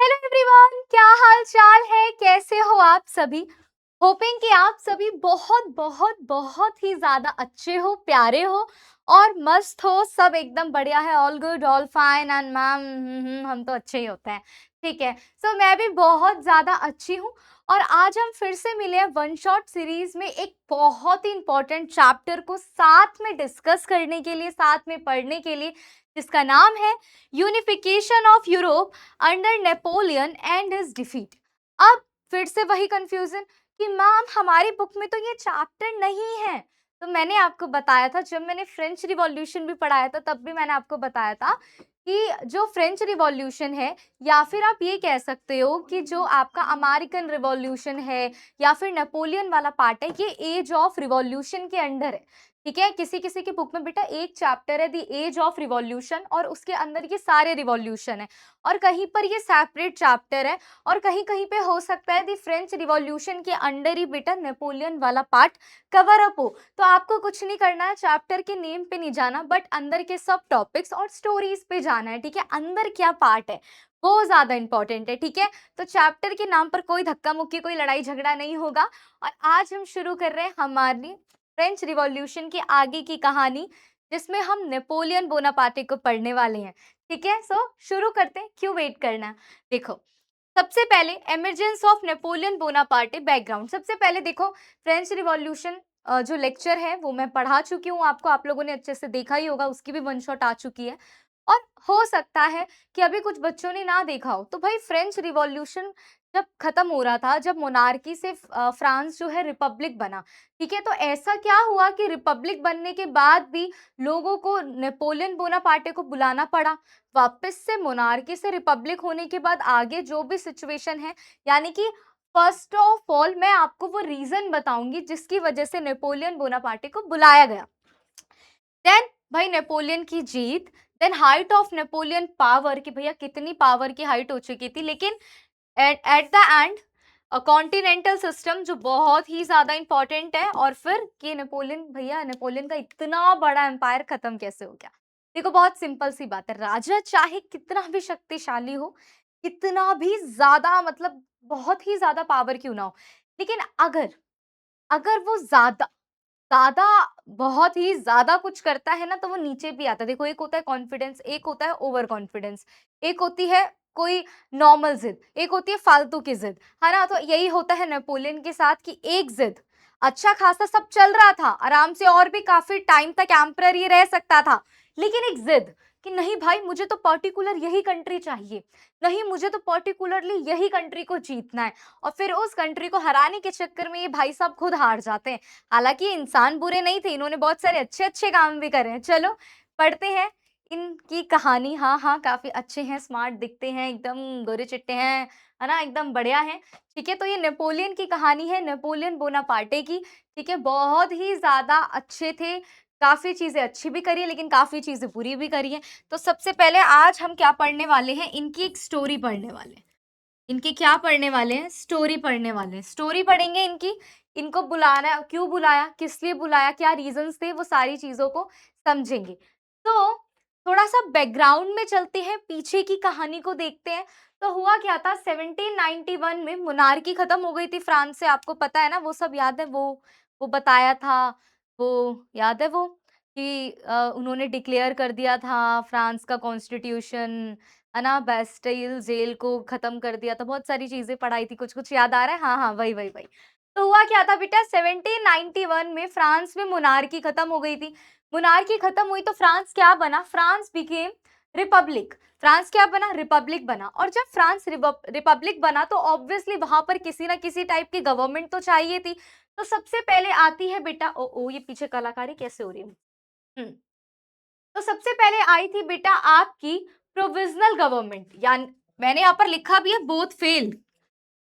Hello everyone, क्या हाल चाल है? कैसे हो आप सभी? होपिंग कि आप सभी बहुत बहुत बहुत ही ज्यादा अच्छे हो, प्यारे हो और मस्त हो। सब एकदम बढ़िया है, all good, all fine and ma'am हम तो अच्छे ही होते हैं। ठीक है, सो मैं भी बहुत ज्यादा अच्छी हूँ। और आज हम फिर से मिले हैं वन शॉट सीरीज में एक बहुत ही इंपॉर्टेंट चैप्टर को साथ में डिस्कस करने के लिए, साथ में पढ़ने के लिए, जिसका नाम है unification of Europe under Napoleon and his defeat. अब फिर से वही कंफ्यूजन कि मैम हमारी बुक में तो ये चैप्टर नहीं है। तो मैंने आपको बताया था, जब मैंने फ्रेंच रिवॉल्यूशन भी पढ़ाया था तब भी मैंने आपको बताया था कि जो फ्रेंच रिवॉल्यूशन है, या फिर आप ये कह सकते हो कि जो आपका अमेरिकन रिवॉल्यूशन है या फिर नेपोलियन वाला पार्ट है, ये एज ऑफ रिवॉल्यूशन के अंडर है। ठीक है, किसी किसी की बुक में बेटा एक चैप्टर है द एज ऑफ रिवॉल्यूशन और उसके अंदर ये सारे रिवॉल्यूशन है, और कहीं पर ये सेपरेट चैप्टर है, और कहीं कहीं पे हो सकता है द फ्रेंच रिवॉल्यूशन के अंडर ही बेटा नेपोलियन वाला पार्ट कवर अप हो। तो आपको कुछ नहीं करना है, चैप्टर के नेम पे नहीं जाना, बट अंदर के सब टॉपिक्स और स्टोरीज पे जाना है। ठीक है, अंदर क्या पार्ट है वो ज्यादा इंपॉर्टेंट है। ठीक है, तो चैप्टर के नाम पर कोई धक्का मुक्की, कोई लड़ाई झगड़ा नहीं होगा। और आज हम शुरू कर रहे हैं हमारी फ्रेंच रिवॉल्यूशन की आगे की कहानी, जिसमें हम नेपोलियन बोनापार्टे को पढ़ने वाले हैं। ठीक है, सो शुरू करते हैं, क्यों वेट करना है। देखो, सबसे पहले emergence of Napoleon Bonaparte background. सबसे पहले देखो, फ्रेंच रिवॉल्यूशन जो लेक्चर है वो मैं पढ़ा चुकी हूँ आपको, आप लोगों ने अच्छे से देखा ही होगा, उसकी भी वन शॉट आ चुकी है। और हो सकता है कि अभी कुछ बच्चों ने ना देखा हो, तो भाई फ्रेंच रिवॉल्यूशन जब खत्म हो रहा था, जब मोनार्की से फ्रांस जो है रिपब्लिक बना। ठीक है, तो ऐसा क्या हुआ कि रिपब्लिक बनने के बाद भी लोगों को नेपोलियन बोनापार्टे को बुलाना पड़ा वापस से। मोनार्की से रिपब्लिक होने के बाद आगे जो भी सिचुएशन है, यानी कि फर्स्ट ऑफ ऑल मैं आपको वो रीजन बताऊंगी जिसकी वजह से नेपोलियन बोनापार्टे को बुलाया गया। देन भाई नेपोलियन की जीत, then height of Napoleon power, कि भैया कितनी पावर की हाइट हो चुकी थी। लेकिन at the end continental system जो बहुत ही ज्यादा इंपॉर्टेंट है, और फिर कि नेपोलियन, भैया नेपोलियन का इतना बड़ा एम्पायर खत्म कैसे हो गया। देखो बहुत सिंपल सी बात है, राजा चाहे कितना भी शक्तिशाली हो, कितना भी ज्यादा मतलब बहुत ही ज्यादा पावर क्यों ना हो, लेकिन अगर अगर वो ज्यादा ज़्यादा बहुत ही ज़्यादा कुछ करता है ना, तो वो नीचे भी आता है। देखो, एक होता है कॉन्फिडेंस, एक होता है ओवर कॉन्फिडेंस, एक होती है कोई नॉर्मल ज़िद, एक होती है फालतू की ज़िद, है ना? तो यही होता है नेपोलियन के साथ कि एक ज़िद, अच्छा खासा सब चल रहा था, आराम से और भी काफ़ी टाइम तक एम्परर ये रह सकता था। लेकिन एक ज़िद कि नहीं भाई, मुझे तो पर्टिकुलर यही कंट्री चाहिए, नहीं मुझे तो पर्टिकुलरली यही कंट्री को जीतना है, और फिर उस कंट्री को हराने के चक्कर में ये भाई साहब खुद हार जाते हैं। हालाँकि इंसान बुरे नहीं थे, इन्होंने बहुत सारे अच्छे-अच्छे काम भी करे हैं। चलो, पढ़ते हैं इनकी कहानी। हाँ, हाँ, काफ़ी अच्छे हैं, स्मार्ट दिखते हैं, एकदम गोरे-चिट्टे हैं, है ना? एकदम बढ़िया हैं। ठीक है, तो ये नेपोलियन की कहानी है, नेपोलियन बोनापार्टे की। ठीक है, बहुत ही ज़्यादा अच्छे थे, काफ़ी चीज़ें अच्छी भी करी हैं, लेकिन काफ़ी चीज़ें बुरी भी करी हैं। तो सबसे पहले आज हम क्या पढ़ने वाले हैं, इनकी एक स्टोरी पढ़ने वाले हैं। इनकी क्या पढ़ने वाले हैं? स्टोरी पढ़ने वाले हैं। स्टोरी पढ़ेंगे इनकी, इनको बुलाना क्यों बुलाया, किस लिए बुलाया, क्या रीजंस थे, वो सारी चीजों को समझेंगे। तो थोड़ा सा बैकग्राउंड में चलते हैं, पीछे की कहानी को देखते हैं। तो हुआ क्या था, 1791 में मोनार्की खत्म हो गई थी फ्रांस से, आपको पता है ना, वो सब याद है, वो बताया था, वो याद है वो कि उन्होंने डिक्लेयर कर दिया था फ्रांस का कॉन्स्टिट्यूशन, है ना? बास्टिल जेल को खत्म कर दिया था, बहुत सारी चीजें पढ़ाई थी, कुछ-कुछ याद आ रहा है? हाँ, हाँ, वही, वही, वही। तो हुआ क्या था बेटा, 1791 में फ्रांस में मोनार्की खत्म हो गई थी। मोनार्की खत्म हुई तो फ्रांस क्या बना? France became Republic. फ्रांस क्या बना? रिपब्लिक बना। और जब फ्रांस रिपब्लिक बना तो ऑब्वियसली वहां पर किसी ना किसी टाइप की गवर्नमेंट तो चाहिए थी। तो सबसे पहले आती है बेटा, ओ ये पीछे कलाकारी कैसे हो रही है? हम्म तो सबसे पहले आई थी बेटा आपकी प्रोविजनल गवर्नमेंट, यानी मैंने यहाँ पर लिखा भी है बोथ फेल्ड।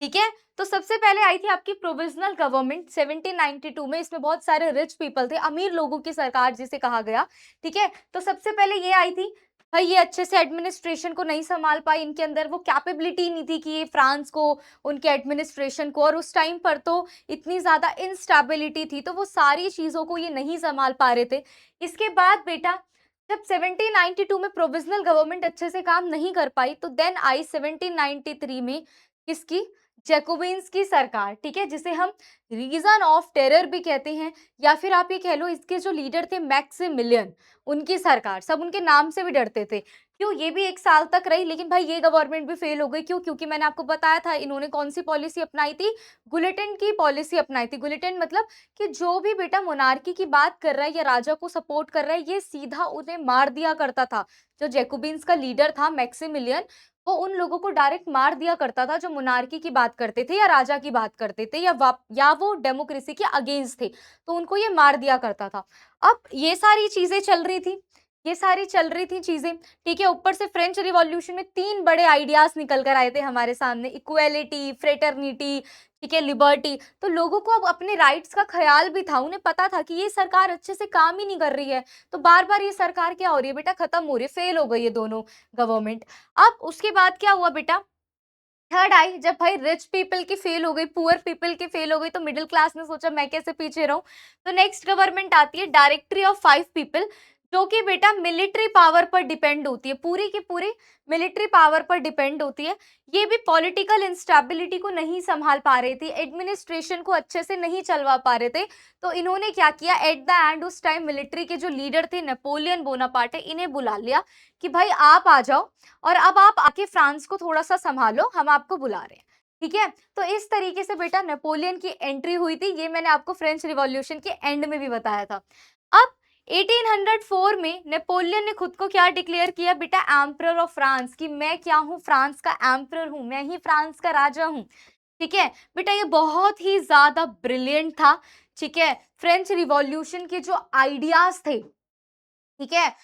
ठीक है, तो सबसे पहले आई थी आपकी प्रोविजनल गवर्नमेंट 1792 में। इसमें बहुत सारे रिच पीपल थे, अमीर लोगों की सरकार जिसे कहा गया। ठीक है, तो सबसे पहले ये आई थी। भाई ये अच्छे से एडमिनिस्ट्रेशन को नहीं संभाल पाई, इनके अंदर वो कैपेबिलिटी नहीं थी कि ये फ्रांस को, उनके एडमिनिस्ट्रेशन को, और उस टाइम पर तो इतनी ज्यादा इंस्टेबिलिटी थी, तो वो सारी चीजों को ये नहीं संभाल पा रहे थे। इसके बाद बेटा जब 1792 में प्रोविजनल गवर्नमेंट अच्छे से काम नहीं कर पाई, तो देन आई 1793 में किसकी? जैकोबिन्स की सरकार, ठीक है, जिसे हम रीजन ऑफ टेरर भी कहते हैं, या फिर आप ये कह लो इसके जो लीडर थे मैक्सिमिलियन, उनकी सरकार। सब उनके नाम से भी डरते थे। क्यों? ये भी 1 साल तक रही, लेकिन भाई ये गवर्नमेंट भी फेल हो गई। क्यों? क्योंकि मैंने आपको बताया था इन्होंने कौन-सी पॉलिसी अपनाई थी? गुलिटन की पॉलिसी अपनाई थी। गुलिटन मतलब कि जो भी बेटा मोनार्की की बात कर रहा है या राजा को सपोर्ट कर रहा है, ये सीधा उन्हें मार दिया करता था। जो जैकोबिन्स का लीडर था मैक्सिमिलियन, वो उन लोगों को डायरेक्ट मार दिया करता था जो मोनार्की की बात करते थे या राजा की बात करते थे या वो डेमोक्रेसी के अगेंस्ट थे, तो उनको ये मार दिया करता था। अब ये सारी चीजें चल रही थी, ये सारी चल रही थी चीजें, ठीक है। ऊपर से फ्रेंच रिवॉल्यूशन में 3 बड़े आइडियाज निकल कर आए थे हमारे सामने, इक्वालिटी, फ्रेटर्निटी, ठीक है, लिबर्टी। तो लोगों को अब अपने राइट्स का ख्याल भी था, उन्हें पता था कि ये सरकार अच्छे से काम ही नहीं कर रही है, तो बार बार ये सरकार क्या हो रही है बेटा, खत्म हो रही है, फेल हो गई है दोनों गवर्नमेंट। अब उसके बाद क्या हुआ बेटा, थर्ड आई, जब भाई रिच पीपल की फेल हो गई, पुअर पीपल की फेल हो गई, तो मिडिल क्लास ने सोचा मैं कैसे पीछे रहूं। तो नेक्स्ट गवर्नमेंट आती है डायरेक्टरी ऑफ 5 पीपल, जो कि बेटा मिलिट्री पावर पर डिपेंड होती है, पूरी की पूरी मिलिट्री पावर पर डिपेंड होती है। ये भी पॉलिटिकल इंस्टेबिलिटी को नहीं संभाल पा रही थी, एडमिनिस्ट्रेशन को अच्छे से नहीं चलवा पा रहे थे। तो इन्होंने क्या किया, एट द एंड उस टाइम मिलिट्री के जो लीडर थे नेपोलियन बोनापार्टे, इन्हें बुला लिया कि भाई आप आ जाओ और अब आप आके फ्रांस को थोड़ा सा संभालो, हम आपको बुला रहे हैं, ठीक है। तो इस तरीके से बेटा नेपोलियन की एंट्री हुई थी, ये मैंने आपको फ्रेंच रिवॉल्यूशन के एंड में भी बताया था। अब 1804 में नेपोलियन ने खुद को क्या डिक्लेयर किया बेटा, एम्परर ऑफ फ्रांस, कि मैं क्या हूं, फ्रांस का एम्परर हूं, मैं ही फ्रांस का राजा हूं, ठीक है। बेटा ये बहुत ही ज्यादा ब्रिलियंट था, ठीक है। फ्रेंच रिवॉल्यूशन के जो आइडियाज थे, ठीक है,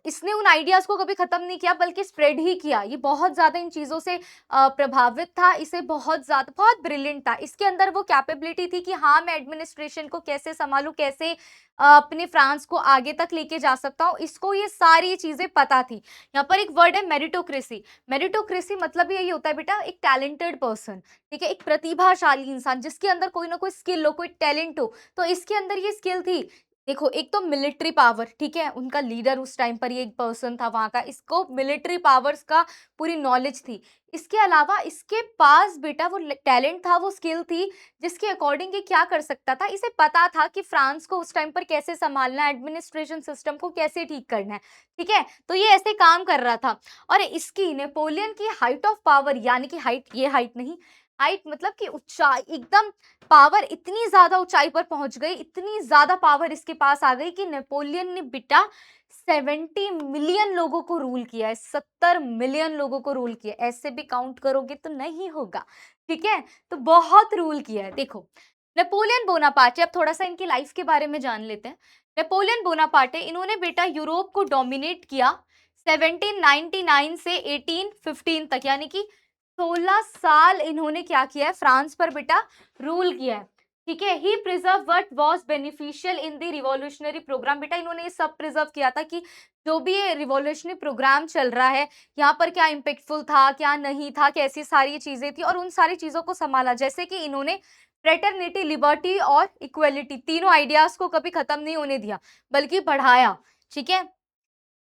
इसने उन आइडियाज को कभी खत्म नहीं किया बल्कि स्प्रेड ही किया। ये बहुत ज्यादा इन चीजों से प्रभावित था, इसे बहुत ज्यादा, बहुत ब्रिलियंट था। इसके अंदर वो कैपेबिलिटी थी कि हाँ मैं एडमिनिस्ट्रेशन को कैसे संभालूं, कैसे अपने फ्रांस को आगे तक लेके जा सकता हूँ, इसको ये सारी चीजें पता थी। यहाँ पर एक वर्ड है मेरिटोक्रेसी। मेरिटोक्रेसी मतलब यही होता है बेटा, एक टैलेंटेड पर्सन, ठीक है, एक प्रतिभाशाली इंसान जिसके अंदर कोई ना कोई स्किल हो, कोई टैलेंट हो। तो इसके अंदर ये स्किल थी। देखो, एक तो मिलिट्री पावर, ठीक है, उनका लीडर उस टाइम पर ये एक पर्सन था वहां का, इसको मिलिट्री पावर्स का पूरी नॉलेज थी। इसके अलावा इसके पास बेटा वो टैलेंट था, वो स्किल थी, जिसके अकॉर्डिंग ये क्या कर सकता था, इसे पता था कि फ्रांस को उस टाइम पर कैसे संभालना है, एडमिनिस्ट्रेशन सिस्टम को कैसे ठीक करना है, ठीक है। तो ये ऐसे काम कर रहा था। और इसकी नेपोलियन की हाइट ऑफ पावर, यानी कि हाइट, ये हाइट नहीं, हाइट मतलब कि ऊंचाई, एकदम पावर इतनी ज्यादा ऊंचाई पर पहुंच गई, इतनी ज्यादा पावर इसके पास आ गई कि नेपोलियन ने बेटा 70 मिलियन लोगों को रूल किया है, 70 मिलियन लोगों को रूल किया है। ऐसे भी काउंट करोगे तो नहीं होगा, ठीक है। तो बहुत रूल किया है। देखो, नेपोलियन बोनापार्टे, अब थोड़ा सा इनकी लाइफ के बारे में जान लेते हैं। नेपोलियन बोनापार्टे, इन्होंने बेटा यूरोप को डोमिनेट किया 1799 से 1815 तक, यानी कि 16 साल इन्होंने क्या किया है, फ्रांस पर बेटा रूल किया है, ठीक है। He preserve what was beneficial in the revolutionary programme. बेटा इन्होंने ये सब प्रिजर्व किया था कि जो भी ये रिवॉल्यूशनरी प्रोग्राम चल रहा है, यहाँ पर क्या इम्पैक्टफुल था, क्या नहीं था, कैसी सारी चीजें थी, और उन सारी चीजों को संभाला। जैसे कि इन्होंने फ्रेटर्निटी, लिबर्टी और इक्वेलिटी, तीनों आइडियाज को कभी खत्म नहीं होने दिया बल्कि बढ़ाया, ठीक है।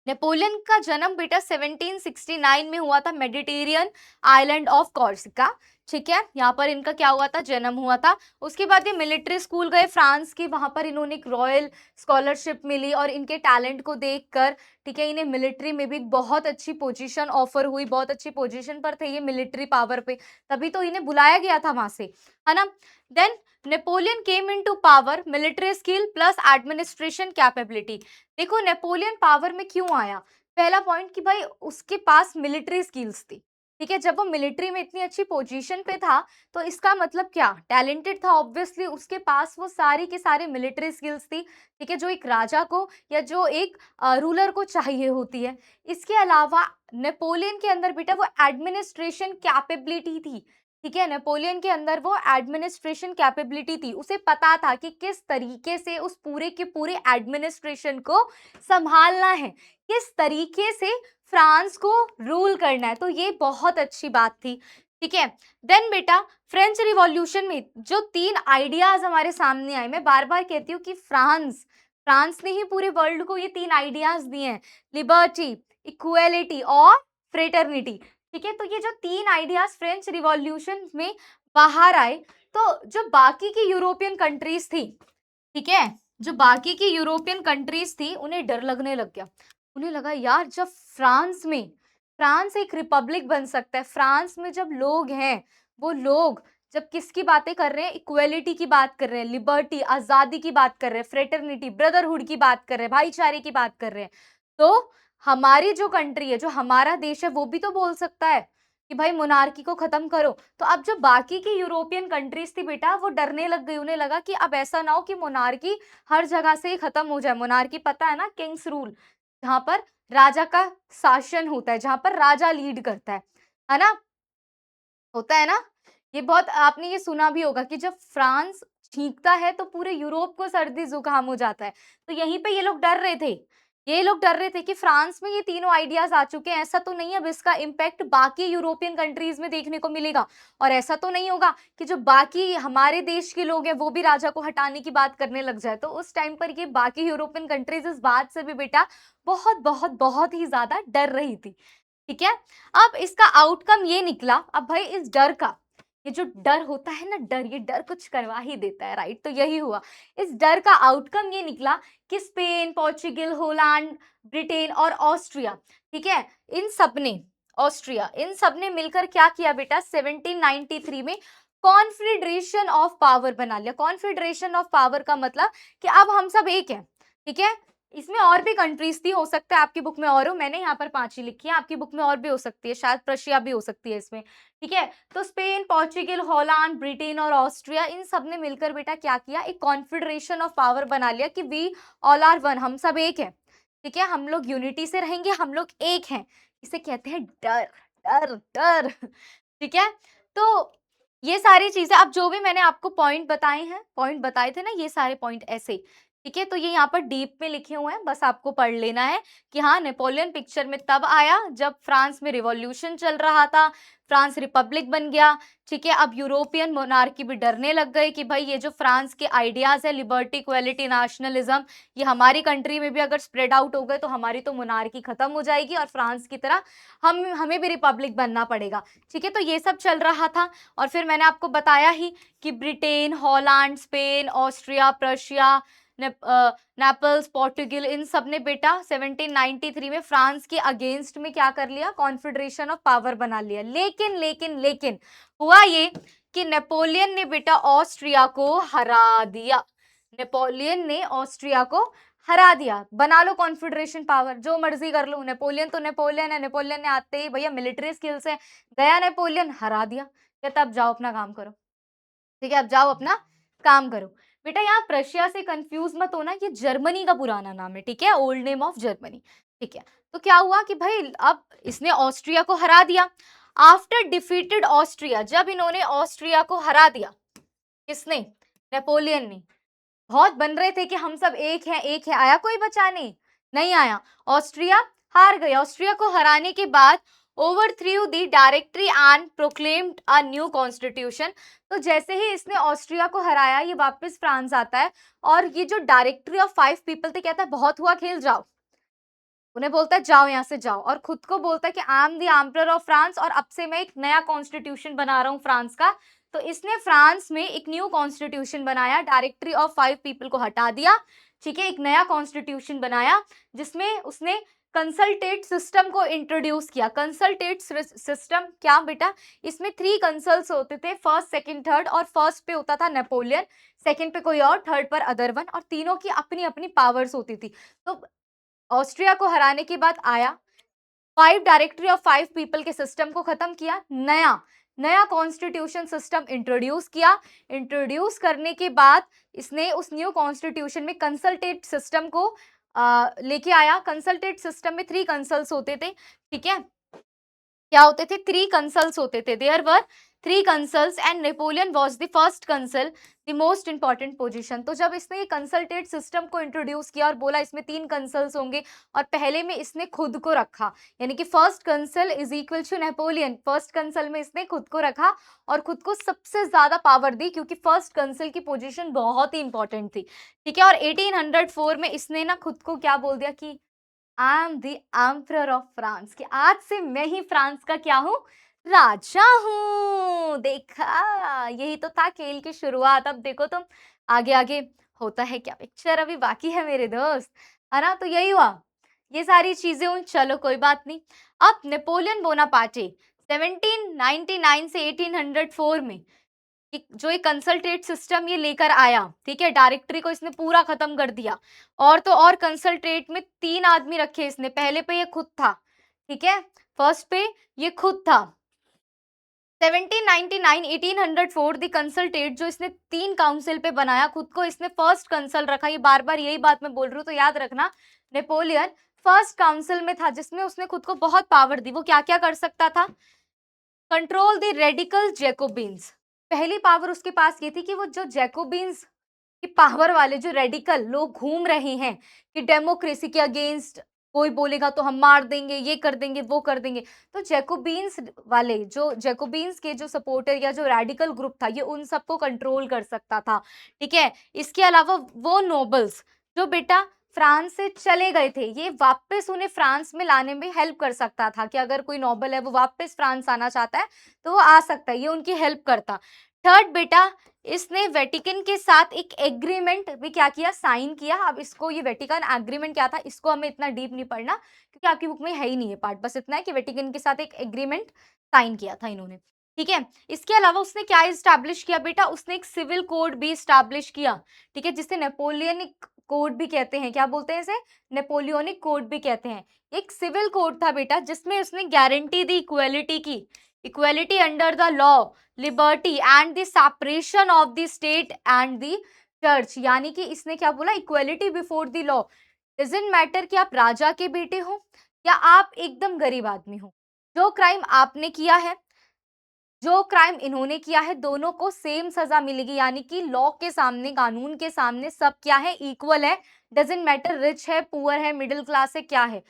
नेपोलियन का जन्म बेटा 1769 में हुआ था, मेडिटेरियन आइलैंड ऑफ कॉर्सिका, ठीक है, यहाँ पर इनका क्या हुआ था, जन्म हुआ था। उसके बाद ये मिलिट्री स्कूल गए फ्रांस की, वहां पर इन्होंने एक रॉयल स्कॉलरशिप मिली और इनके टैलेंट को देखकर, ठीक है, इन्हें मिलिट्री में भी बहुत अच्छी पोजीशन ऑफर हुई, बहुत अच्छी पोजीशन पर थे ये मिलिट्री पावर पे, तभी तो इन्हें बुलाया गया था वहां से, है ना। Then Napoleon came into power, military skill plus administration capability. देखो नेपोलियन पावर में क्यों आया, पहला पॉइंट कि भाई उसके पास मिलिट्री स्किल्स थी, ठीक है। जब वो मिलिट्री में इतनी अच्छी पोजीशन पे था, तो इसका मतलब क्या, टैलेंटेड था ऑब्वियसली, उसके पास वो सारी के सारे मिलिट्री स्किल्स थी, ठीक है, जो एक राजा को या जो एक रूलर को चाहिए होती है। इसके अलावा नेपोलियन के अंदर बेटा वो एडमिनिस्ट्रेशन कैपेबिलिटी थी, ठीक है। नेपोलियन के अंदर वो एडमिनिस्ट्रेशन कैपेबिलिटी थी, उसे पता था कि किस तरीके से उस पूरे के पूरे एडमिनिस्ट्रेशन को संभालना है, किस तरीके से फ्रांस को रूल करना है। तो ये बहुत अच्छी बात थी, ठीक है। देन बेटा फ्रेंच रिवॉल्यूशन में जो 3 आइडियाज हमारे सामने आए, मैं बार बार कहती हूँ कि फ्रांस फ्रांस ने ही पूरे वर्ल्ड को ये 3 आइडियाज़ दिए हैं, लिबर्टी, इक्वालिटी और फ्रेटर्निटी। ठीक है? तो ये जो 3 आइडियाज़ फ्रेंच रिवॉल्यूशन में बाहर आए, तो जो बाकी की यूरोपियन कंट्रीज़ थी, ठीक है? जो बाकी की यूरोपियन कंट्रीज़ थी, उन्हें डर लगने लग गया। उन्हें लगा यार जब फ्रांस एक रिपब्लिक बन सकता है, फ्रांस में जब लोग हैं, वो लोग जब किसकी बातें कर रहे हैं, इक्वालिटी की बात कर रहे हैं, लिबर्टी, आज़ादी की बात कर रहे हैं, फ्रेटर्निटी, ब्रदरहुड की बात कर रहे हैं, भाईचारे की बात कर रहे हैं, तो हमारी जो कंट्री है, जो हमारा देश है, वो भी तो बोल सकता है कि भाई मोनार्की को खत्म करो। तो अब जो बाकी की यूरोपियन कंट्रीज़ थी बेटा, वो डरने लग गई। उन्हें लगा कि अब ऐसा ना हो कि मोनार्की हर जगह से ही खत्म हो जाए। मोनार्की पता है ना, किंग्स रूल, जहाँ पर राजा का शासन होता है, जहाँ पर राजा लीड करता है ना? होता है ना? ये बहुत आपने ये सुना भी होगा कि जब फ्रांस छींकता है तो पूरे यूरोप को सर्दी-जुकाम हो जाता है। तो यहीं पे ये लोग डर रहे थे। ये लोग डर रहे थे कि फ्रांस में ये तीनों आइडियाज़ आ चुके हैं, ऐसा तो नहीं है अब इसका इम्पैक्ट बाकी यूरोपियन कंट्रीज़ में देखने को मिलेगा। और ऐसा तो नहीं होगा कि जो बाकी हमारे देश के लोग हैं वो भी राजा को हटाने की बात करने लग जाए। तो उस टाइम पर ये बाकी यूरोपियन कंट्रीज़ इस बात से भी बेटा बहुत, बहुत, बहुत ही ज़्यादा डर रही थी। ठीक है? अब इसका आउटकम ये निकला, अब भाई इस डर का, ये जो डर होता है ना, डर, ये डर कुछ करवा ही देता है, राइट? तो यही हुआ। इस डर का आउटकम ये निकला कि स्पेन, पोर्चुगल, होलैंड, ब्रिटेन और ऑस्ट्रिया, ठीक है? इन सब ने मिलकर क्या किया बेटा, 1793 में कॉन्फेडरेशन ऑफ पावर बना लिया। कॉन्फेडरेशन ऑफ पावर का मतलब कि अब हम सब एक हैं, ठीक है? इसमें और भी कंट्रीज थी, हो सकता है आपकी बुक में और हो, मैंने यहाँ पर 5 ही लिखी है, आपकी बुक में और भी हो सकती है, शायद प्रशिया भी हो सकती है इसमें, ठीक है? तो स्पेन, पोर्चुगल, हॉलैंड, ब्रिटेन और ऑस्ट्रिया, इन सब ने मिलकर बेटा क्या किया, एक कॉन्फेडरेशन ऑफ पावर बना लिया कि वी ऑल आर वन, हम सब एक हैं, ठीक है? हम लोग यूनिटी से रहेंगे, हम लोग एक हैं। इसे कहते हैं डर, डर, डर, ठीक है? तो ये सारी चीजें, अब जो भी मैंने आपको पॉइंट बताए हैं, पॉइंट बताए थे ना, ये सारे पॉइंट ऐसे, ठीक है? तो ये यहाँ पर डीप में लिखे हुए हैं, बस आपको पढ़ लेना है कि हाँ, नेपोलियन पिक्चर में तब आया जब फ्रांस में रिवॉल्यूशन चल रहा था, फ्रांस रिपब्लिक बन गया, ठीक है? अब यूरोपियन मोनार्की भी डरने लग गए कि भाई ये जो फ्रांस के आइडियाज़ है, लिबर्टी, इक्वालिटी, नेशनलिज्म, ये हमारी कंट्री में भी अगर स्प्रेड आउट हो गए तो हमारी तो मोनार्की खत्म हो जाएगी और फ्रांस की तरह हमें भी रिपब्लिक बनना पड़ेगा, ठीक है? तो ये सब चल रहा था और फिर मैंने आपको बताया ही कि Britain, Holland, Spain, Austria, Prussia, Naples, Portugal, इन सब ने बेटा 1793 में फ्रांस के अगेंस्ट में क्या कर लिया, कॉन्फेडरेशन ऑफ पावर बना लिया। लेकिन हुआ ये कि नेपोलियन ने बेटा ऑस्ट्रिया को हरा दिया। नेपोलियन ने ऑस्ट्रिया को हरा दिया। बना लो कॉन्फेडरेशन पावर, जो मर्जी कर लो, नेपोलियन तो नेपोलियन है, नेपोलियन ने आते ही भैया मिलिट्री स्किल्स है, गया नेपोलियन, हरा दिया। कहता अब जाओ अपना काम करो, ठीक है? अब जाओ अपना काम करो। बेटा यहाँ प्रशिया से कंफ्यूज मत होना, ये जर्मनी का पुराना नाम है, ठीक है? ओल्ड नेम ऑफ जर्मनी, ठीक है? तो क्या हुआ कि भाई अब इसने ऑस्ट्रिया को हरा दिया। आफ्टर डिफीटेड ऑस्ट्रिया, जब इन्होंने ऑस्ट्रिया को हरा दिया, किसने, नेपोलियन ने, बहुत बन रहे थे कि हम सब एक हैं, एक है, आया कोई बचाने, नहीं आया, ऑस्ट्रिया हार गई। ऑस्ट्रिया को हराने के बाद overthrew the directory and proclaimed a new constitution. तो जैसे ही इसने ऑस्ट्रिया को हराया, ये वापस फ्रांस आता है और ये जो डायरेक्टरी ऑफ 5 पीपल थे, कहता है बहुत हुआ खेल, जाओ। उन्हें बोलता है जाओ यहाँ से जाओ, और खुद को बोलता है कि I am the emperor of France और अब से मैं एक नया कॉन्स्टिट्यूशन बना रहा हूँ फ्रांस का। तो इसने फ्रांस में एक न्यू कॉन्स्टिट्यूशन बनाया, डायरेक्टरी ऑफ 5 पीपल को हटा दिया, ठीक है? एक नया कॉन्स्टिट्यूशन बनाया जिसमें उसने कंसल्टेट सिस्टम को इंट्रोड्यूस किया। कंसल्टेट सिस्टम क्या बेटा, इसमें 3 कंसल्स होते थे, फर्स्ट, सेकंड, थर्ड, और फर्स्ट पे होता था नेपोलियन, सेकंड पे कोई और, थर्ड पर अदर वन, और तीनों की अपनी अपनी पावर्स होती थी। तो ऑस्ट्रिया को हराने के बाद आया, 5 डायरेक्टरी ऑफ 5 पीपल के सिस्टम को खत्म किया, नया नया कॉन्स्टिट्यूशन सिस्टम इंट्रोड्यूस किया। इंट्रोड्यूस करने के बाद इसने उस न्यू कॉन्स्टिट्यूशन में कंसल्टेट सिस्टम को लेके आया। कंसल्टेट सिस्टम में 3 कंसल्स होते थे, ठीक है? क्या होते थे? 3 कंसल्स होते थे। There were 3 consuls and Napoleon was the first consul, the most important position. तो जब इसने ये कंसल्टेट सिस्टम को इंट्रोड्यूस किया और बोला इसमें 3 कंसल्स होंगे और पहले में इसने खुद को रखा, यानी कि first consul is equal to Napoleon, first consul में इसने खुद को रखा और खुद को सबसे ज्यादा पावर दी, क्योंकि फर्स्ट कंसल की पोजीशन बहुत ही इंपॉर्टेंट थी, ठीक है। और 1804 में इसने ना खुद को क्या बोल दिया कि I am the emperor of France, कि आज से मैं ही फ्रांस का क्या हूँ, राजा हूँ। देखा, यही तो था खेल की शुरुआत। अब देखो तुम आगे आगे होता है क्या, पिक्चर अभी बाकी है मेरे दोस्त, है ना। तो यही हुआ, ये सारी चीजें हुई, चलो कोई बात नहीं। अब नेपोलियन बोनापार्टे 1799 से 1804 में जो ये कंसल्टेट सिस्टम ये लेकर आया, ठीक है, डायरेक्टरी को इसने पूरा खत्म कर दिया। और तो और कंसल्टेट में 3 आदमी रखे इसने, पहले पे ये खुद था, ठीक है, फर्स्ट पे ये खुद था। 1799 1804 द कंसल्टेट जो इसने 3 काउंसिल पे बनाया, खुद को इसने फर्स्ट कंसल रखा। ये बार बार यही बात मैं बोल रही हूँ तो याद रखना, नेपोलियन फर्स्ट काउंसिल में था जिसमें उसने खुद को बहुत पावर दी। वो क्या क्या कर सकता था, कंट्रोल द रेडिकल जैकोबिन्स, पहली पावर उसके पास ये थी कि वो जो जैकोबिन्स की पावर वाले जो रेडिकल लोग घूम रहे हैं कि डेमोक्रेसी के अगेंस्ट कोई बोलेगा तो हम मार देंगे, ये कर देंगे, वो कर देंगे, तो जैकोबिन्स वाले जो जैकोबिन्स के जो सपोर्टर या जो रेडिकल ग्रुप था ये उन सबको कंट्रोल कर सकता था, ठीक है। इसके अलावा वो नोबल्स जो बेटा फ्रांस से चले गए थे, ये वापस उन्हें फ्रांस में लाने में हेल्प कर सकता था, कि अगर कोई नोबल है वो वापस फ्रांस आना चाहता है तो वो आ सकता है, ये उनकी हेल्प करता। थर्ड बेटा, इसने वेटिकन के साथ एक एग्रीमेंट भी क्या किया, साइन किया। अब इसको ये वेटिकन एग्रीमेंट क्या था, इसको हमें इतना डीप नहीं पढ़ना क्योंकि आपकी बुक में है ही नहीं ये पार्ट, बस इतना है कि वेटिकन के साथ एक एग्रीमेंट साइन किया था इन्होंने, ठीक है। इसके अलावा उसने क्या इस्टेब्लिश किया बेटा, उसने एक सिविल कोड भी इस्टेब्लिश किया, ठीक है, जिसे नेपोलियनिक कोड भी कहते हैं। क्या बोलते हैं इसे, नेपोलियनिक कोड भी कहते हैं। एक सिविल कोड था बेटा जिसमें उसने गारंटी दी इक्वालिटी की, equality under the law, liberty and the separation of the state and the church, यानी कि इसने क्या बोला, equality before the law, doesn't matter कि आप राजा के बेटे हो या आप एकदम गरीब आदमी हो, जो क्राइम आपने किया है, जो क्राइम इन्होंने किया है, दोनों को सेम सजा मिलेगी, यानी कि लॉ के सामने, कानून के सामने सब क्या है, इक्वल है। डजंट मैटर रिच है, पुअर है, मिडिल क्लास है, क्या है,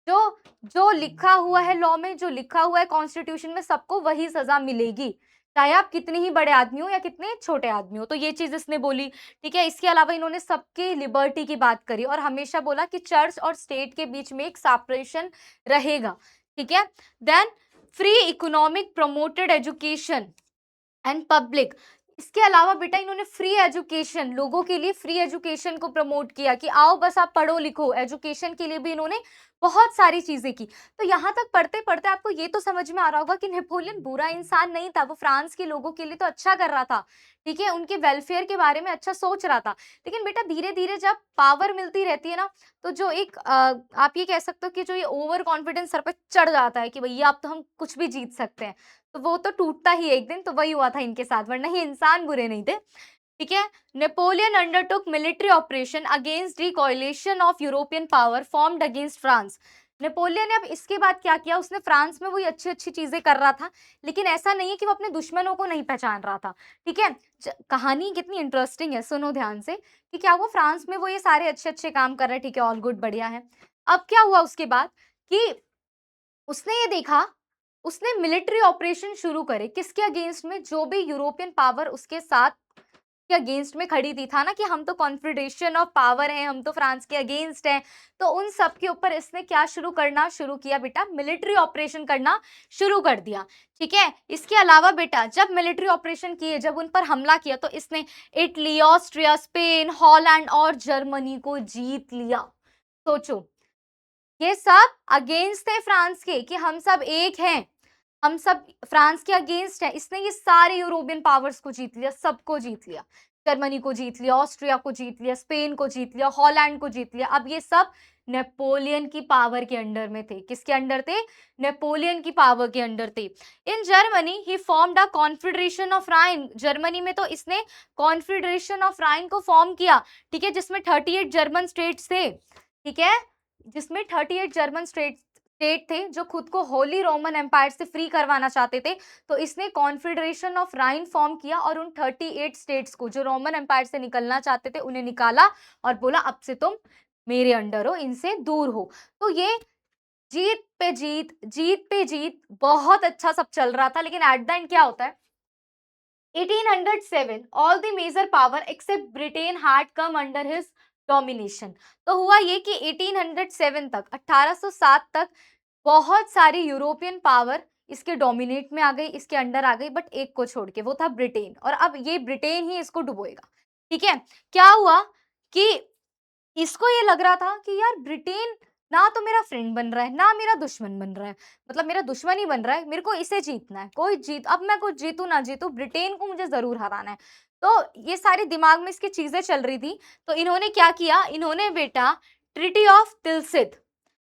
जो जो लिखा हुआ है लॉ में, जो लिखा हुआ है कॉन्स्टिट्यूशन में, सबको वही सजा मिलेगी, चाहे आप कितने ही बड़े आदमी हो या कितने छोटे आदमी हो। तो ये चीज इसने बोली, ठीक है। इसके अलावा इन्होंने सबकी लिबर्टी की बात करी और हमेशा बोला कि चर्च और स्टेट के बीच में एक सेपरेशन रहेगा, ठीक है। Then free economic promoted education and public, इसके अलावा बेटा इन्होंने फ्री एजुकेशन, लोगों के लिए फ्री एजुकेशन को प्रमोट किया कि आओ बस आप पढ़ो लिखो, एजुकेशन के लिए भी इन्होंने बहुत सारी चीजें की। तो यहाँ तक पढ़ते पढ़ते आपको ये तो समझ में आ रहा होगा कि नेपोलियन बुरा इंसान नहीं था, वो फ्रांस के लोगों के लिए तो अच्छा कर रहा था, ठीक है, उनके वेलफेयर के बारे में अच्छा सोच रहा था। लेकिन बेटा धीरे धीरे जब पावर मिलती रहती है ना, तो जो एक आप ये कह सकते हो कि जो ये ओवर कॉन्फिडेंस सर पे चढ़ जाता है कि भैया अब तो हम कुछ भी जीत सकते हैं, तो वो तो टूटता ही एक दिन। तो वही हुआ था इनके साथ, वरना ये इंसान बुरे नहीं थे, ठीक है। Napoleon undertook military operation against the कोalition of European power formed against France. Napoleon ने अब इसके बाद क्या किया, उसने फ्रांस में वही अच्छी अच्छी चीजें कर रहा था, लेकिन ऐसा नहीं है कि वो अपने दुश्मनों को नहीं पहचान रहा था, ठीक है। कहानी कितनी इंटरेस्टिंग है, सुनो ध्यान से कि क्या हुआ, फ्रांस में वो ये सारे अच्छे अच्छे काम कर रहे हैं, ठीक है, ऑल गुड, बढ़िया है। अब क्या हुआ उसके बाद कि उसने ये देखा, उसने मिलिट्री ऑपरेशन शुरू करे किसके अगेंस्ट में, जो भी यूरोपियन पावर उसके साथ के अगेंस्ट में खड़ी थी, था ना कि हम तो कॉन्फेडरेशन ऑफ पावर हैं, हम तो फ्रांस के अगेंस्ट हैं, तो उन सब के ऊपर इसने क्या शुरू किया बेटा, मिलिट्री ऑपरेशन करना शुरू कर दिया, ठीक है। इसके अलावा बेटा जब मिलिट्री ऑपरेशन किए, जब उन पर हमला किया, तो इसने इटली, ऑस्ट्रिया, स्पेन, हॉलैंड और जर्मनी को जीत लिया। सोचो, ये सब अगेंस्ट थे फ्रांस के कि हम सब एक हैं, हम सब फ्रांस के अगेंस्ट है। इसने ये सारे यूरोपियन पावर्स को जीत लिया, सबको जीत लिया, जर्मनी को जीत लिया, ऑस्ट्रिया को जीत लिया, स्पेन को जीत लिया, हॉलैंड को जीत लिया। अब ये सब नेपोलियन की पावर के अंडर में थे। किसके अंडर थे, नेपोलियन की पावर के अंडर थे। In Germany he formed a confederation of Rhine, Germany में तो इसने कॉन्फेडरेशन ऑफ राइन को फॉर्म किया, ठीक है, जिसमें 38 जर्मन स्टेट्स थे, ठीक है, जिसमें 38 जर्मन स्टेट्स स्टेट थे जो खुद को होली रोमन एम्पायर से फ्री करवाना चाहते थे। तो इसने कॉन्फेडरेशन ऑफ राइन फॉर्म किया और उन 38 स्टेट्स को जो रोमन एम्पायर से निकलना चाहते थे उन्हें निकाला और बोला अब से तुम मेरे अंडर हो, इनसे दूर हो। तो ये जीत पे जीत बहुत अच्छा सब चल रहा था, लेकिन एट द एंड क्या होता है 1807 all the major power except Britain had come under his domination। तो हुआ ये कि 1807 तक 1807 तक बहुत सारी यूरोपियन पावर इसके डोमिनेट में आ गई, इसके अंडर आ गई, बट एक को छोड़ के, वो था ब्रिटेन। और अब ये ब्रिटेन ही इसको डुबोएगा। ठीक है, क्या हुआ कि इसको ये लग रहा था कि यार ब्रिटेन ना तो मेरा फ्रेंड बन रहा है ना मेरा दुश्मन बन रहा है, मतलब मेरा दुश्मन ही बन रहा है, मेरे को इसे जीतना है। कोई जीत, अब मैं कुछ जीतू ना जीतू, ब्रिटेन को मुझे जरूर हराना है। तो ये सारे दिमाग में इसकी चीजें चल रही थी। तो इन्होंने क्या किया, इन्होंने बेटा treaty of Tilsit,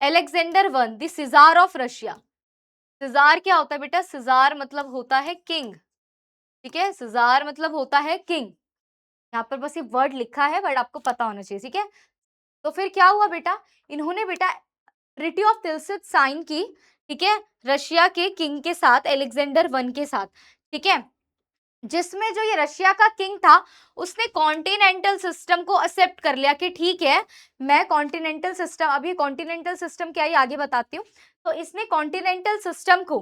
Alexander one the czar of Russia. Czar क्या होता है बेटा, सिजार मतलब होता है किंग। ठीक है, सिजार मतलब होता है किंग। यहाँ पर बस ये वर्ड लिखा है, वर्ड आपको पता होना चाहिए। ठीक है, तो फिर क्या हुआ बेटा, इन्होंने बेटा ट्रिटी ऑफ तिलसित साइन की। ठीक है, रशिया के किंग के साथ, एलेक्जेंडर वन के साथ। ठीक है, जिसमें जो ये रशिया का किंग था उसने कॉन्टिनेंटल सिस्टम को एक्सेप्ट कर लिया कि ठीक है मैं कॉन्टिनेंटल सिस्टम, अभी कॉन्टिनेंटल सिस्टम क्या है आगे बताती हूँ। तो इसने कॉन्टिनेंटल सिस्टम को,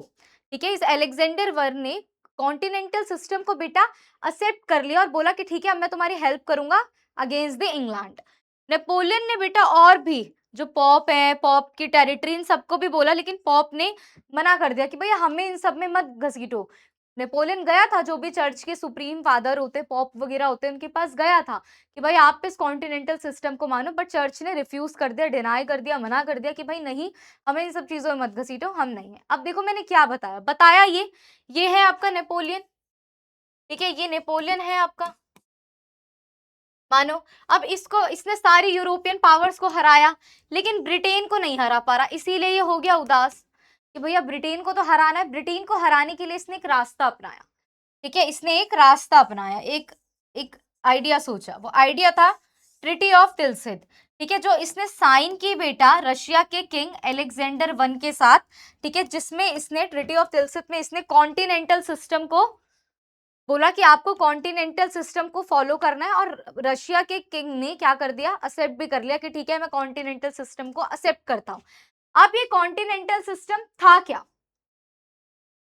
ठीक है, इस एलेक्जेंडर वन ने कॉन्टिनेंटल सिस्टम को बेटा एक्सेप्ट कर लिया और बोला कि ठीक है अब मैं तुम्हारी हेल्प करूंगा अगेंस्ट द इंग्लैंड। नेपोलियन ने बेटा और भी जो पॉप है, पॉप की टेरिटरी, इन सबको भी बोला, लेकिन पॉप ने मना कर दिया कि भैया हमें इन सब में मत घसीटो। नेपोलियन गया था, जो भी चर्च के सुप्रीम फादर होते, पॉप वगैरह होते, उनके पास गया था कि भाई आप इस कॉन्टिनेंटल सिस्टम को मानो, बट चर्च ने रिफ्यूज कर दिया, डिनाई कर दिया, मना कर दिया कि भाई नहीं, हमें इन सब चीजों में मत घसीटो, हम नहीं है। अब देखो मैंने क्या बताया बताया, ये है आपका नेपोलियन। ठीक है, ये नेपोलियन है आपका, मानो। अब इसको, इसने सारी यूरोपियन पावर्स को हराया, लेकिन ब्रिटेन को नहीं हरा पा रहा, इसीलिए ये हो गया उदास कि भैया ब्रिटेन को तो हराना है। ब्रिटेन को हराने के लिए इसने एक रास्ता अपनाया। ठीक है, इसने एक रास्ता अपनाया, एक एक आइडिया सोचा। वो आइडिया था ट्रिटी ऑफ तिलसित। ठीक है, जो इसने साइन की बेटा रशिया के किंग एलेक्जेंडर वन के साथ। ठीक है, जिसमें इसने ट्रिटी ऑफ तिलसित में इसने कॉन्टिनेंटल सिस्टम को बोला कि आपको कॉन्टिनेंटल सिस्टम को फॉलो करना है, और रशिया के किंग ने क्या कर दिया, एक्सेप्ट भी कर लिया कि ठीक है मैं कॉन्टिनेंटल सिस्टम को एक्सेप्ट करता हूं। अब ये कॉन्टिनेंटल सिस्टम था क्या,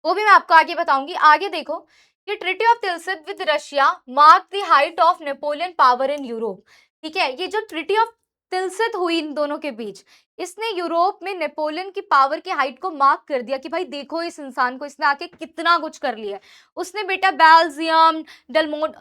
वो भी मैं आपको आगे बताऊंगी। आगे देखो कि treaty of Tilsit with Russia mark the height of Napoleon power in Europe. ठीक है, ये जो ट्रिटी ऑफ तिलसित हुई इन दोनों के बीच, इसने यूरोप में नेपोलियन की पावर की हाइट को मार्क कर दिया कि भाई देखो इस इंसान को, इसने आके कितना कुछ कर लिया है। उसने बेटा बेल्जियम, डलमोट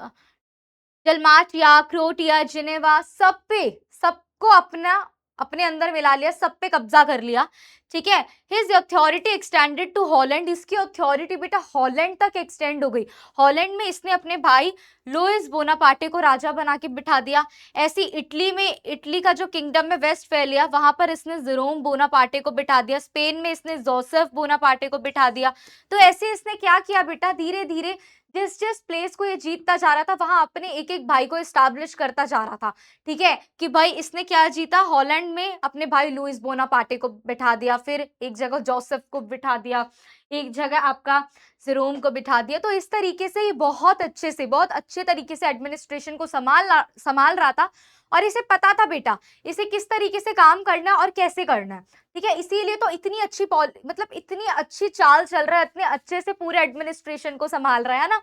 डलमाटिया, क्रोटिया, जिनेवा, सब पे, सबको अपना अपने अंदर मिला लिया, सब पे कब्जा कर लिया। ठीक है, his authority extended to Holland, इसकी अथॉरिटी बेटा हॉलैंड तक एक्सटेंड हो गई। हॉलैंड में इसने अपने भाई लुइस बोनापार्टे को राजा बना के बिठा दिया। ऐसी इटली में, इटली का जो किंगडम में वेस्टफैलिया, वहां पर इसने जेरोम बोनापार्टे को बिठा दिया। स्पेन में इसने जोसेफ बोनापार्टे को बिठा दिया। तो ऐसे इसने क्या किया बेटा, धीरे धीरे जिस जिस प्लेस को ये जीतता जा रहा था वहां अपने एक एक भाई को एस्टैब्लिश करता जा रहा था। ठीक है, कि भाई इसने क्या जीता, हॉलैंड में अपने भाई लुइस बोनापार्टे को बिठा दिया, फिर एक जगह जोसेफ को बिठा दिया, एक जगह आपका जेरोम को बिठा दिया। तो इस तरीके से ये बहुत अच्छे से, बहुत अच्छे तरीके से एडमिनिस्ट्रेशन को संभाल रहा था, और इसे पता था बेटा इसे किस तरीके से काम करना है और कैसे करना है। ठीक है, इसीलिए तो इतनी अच्छी मतलब इतनी अच्छी चाल चल रहा है, इतने अच्छे से पूरे एडमिनिस्ट्रेशन को संभाल रहा है ना।